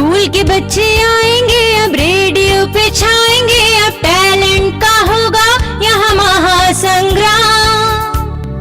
School के बच्चे आएंगे अब रेडियो पे छाएंगे, अब टैलेंट का होगा यहाँ महासंग्राम।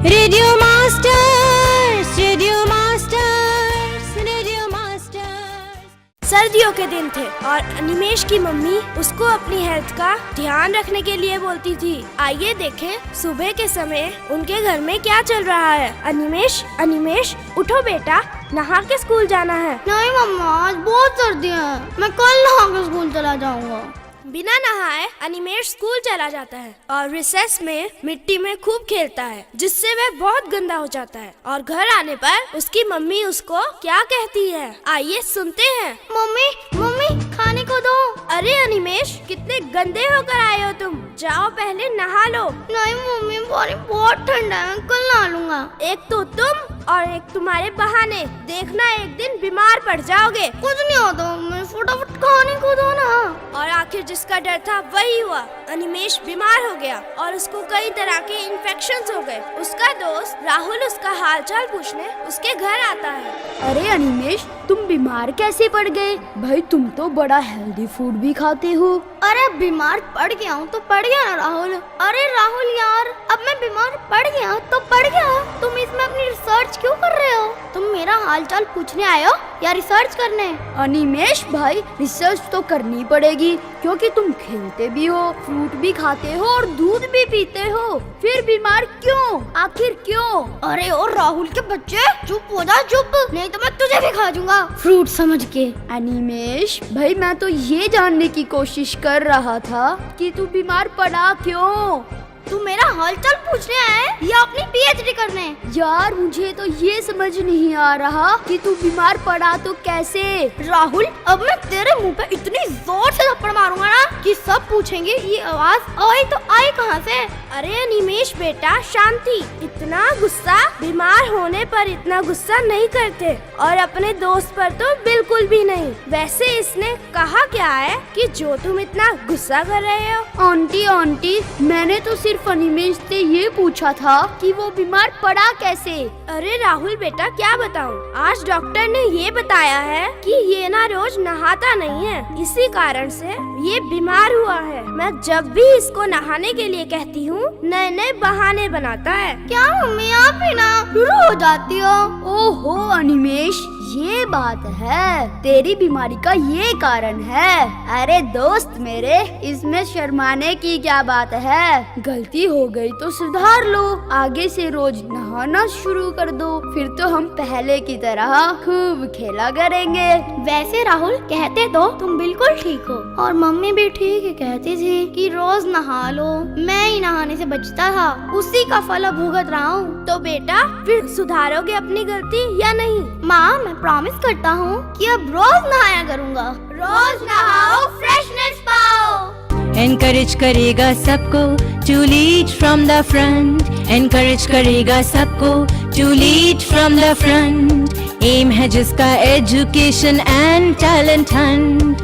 Radio masters, radio masters, radio masters. सर्दियों के दिन थे और अनिमेश की मम्मी उसको अपनी हेल्थ का ध्यान रखने के लिए बोलती थी। आइए देखें सुबह के समय उनके घर में क्या चल रहा है। अनिमेश, अनिमेश उठो बेटा, नहा के स्कूल जाना है। नहीं मम्मा, आज बहुत सर्दी है, मैं कल नहा के स्कूल चला जाऊंगा। बिना नहाए अनिमेश स्कूल चला जाता है और रिसेस में मिट्टी में खूब खेलता है, जिससे वह बहुत गंदा हो जाता है। और घर आने पर उसकी मम्मी उसको क्या कहती है, आइए सुनते हैं। मम्मी, मम्मी खाने को दो। अरे अनिमेश, कितने गंदे होकर आए हो तुम, जाओ पहले नहा लो। नहीं मम्मी, पानी बहुत ठंडा है, मैं कल नहा लूंगा। एक तो तुम और एक तुम्हारे बहाने, देखना एक दिन बीमार पड़ जाओगे। कुछ नहीं होता मम्मी, फटाफट खाने को दो ना। और आखिर जिसका डर था वही हुआ। अनिमेश बीमार हो गया और उसको कई तरह के इन्फेक्शंस हो गए। उसका दोस्त राहुल उसका हालचाल पूछने उसके घर आता है। अरे अनिमेश, तुम बीमार कैसे पड़ गए? भाई तुम तो बड़ा हेल्दी फूड भी खाते हो। अरे बीमार पड़ गया हूँ तो पड़ गया ना राहुल। अरे राहुल यार, अब मैं बीमार पड़ गया तो पड़ गया। तुम इसमें अपनी रिसर्च क्यों कर रहे हो? तुम मेरा हालचाल पूछने आए हो या रिसर्च करने? अनिमेश भाई, रिसर्च तो करनी पड़ेगी क्योंकि तुम खेलते भी हो, फ्रूट भी खाते हो और दूध भी पीते हो। फिर बीमार क्यों? आखिर क्यों? अरे ओ राहुल के बच्चे, चुप हो जा चुप, नहीं तो मैं तुझे भी खा जाऊंगा फ्रूट समझ के। अनिमेश भाई, मैं तो ये जानने की कोशिश कर रहा था कि तू बीमार पड़ा क्यों। तू मेरा हालचाल पूछने आया है या अपनी पीएचडी करने? यार मुझे तो ये समझ नहीं आ रहा कि तू बीमार पड़ा तो कैसे। राहुल, अब मैं तेरे मुंह पे इतनी जोर से थप्पड़ मारूंगा ना कि सब पूछेंगे ये आवाज आई तो आई कहाँ से। अरे अनिमेश बेटा, शांति। इतना गुस्सा, बीमार होने पर इतना गुस्सा नहीं करते और अपने दोस्त पर तो बिल्कुल भी नहीं। वैसे इसने कहा क्या है कि जो तुम इतना गुस्सा कर रहे हो? आंटी, मैंने तो सिर्फ अनिमेश से ये पूछा था कि वो बीमार पड़ा कैसे। अरे राहुल बेटा, क्या बताऊं, आज डॉक्टर ने ये बताया है कि ये ना रोज नहाता नहीं है, इसी कारण से ये बीमार हुआ है। मैं जब भी इसको नहाने के लिए कहती हूँ नए नए बहाने बनाता है। क्या मम्मी, आप भी ना शुरू हो जाती हो? ओहो अनिमेश, ये बात है, तेरी बीमारी का ये कारण है। अरे दोस्त मेरे, इसमें शर्माने की क्या बात है। गलती हो गई तो सुधार लो, आगे से रोज नहाना शुरू कर दो, फिर तो हम पहले की तरह खूब खेला करेंगे। वैसे राहुल, कहते तो तुम बिल्कुल ठीक हो और मम्मी भी ठीक ही कहती थी कि रोज नहा लो। मैं ही नहाने से बचता था, उसी का फल अब भुगत रहा हूँ। तो बेटा फिर सुधारोगे अपनी गलती या नहीं? माँ, मैं प्रॉमिस करता हूँ कि अब रोज नहाया करूँगा। रोज नहाओ, फ्रेशनेस पाओ। एनकरेज करेगा सबको to lead from the front, encourage करेगा सबको to lead from the front. Aim है जिसका education and talent hunt.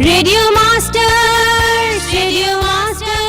Radio masters, radio masters.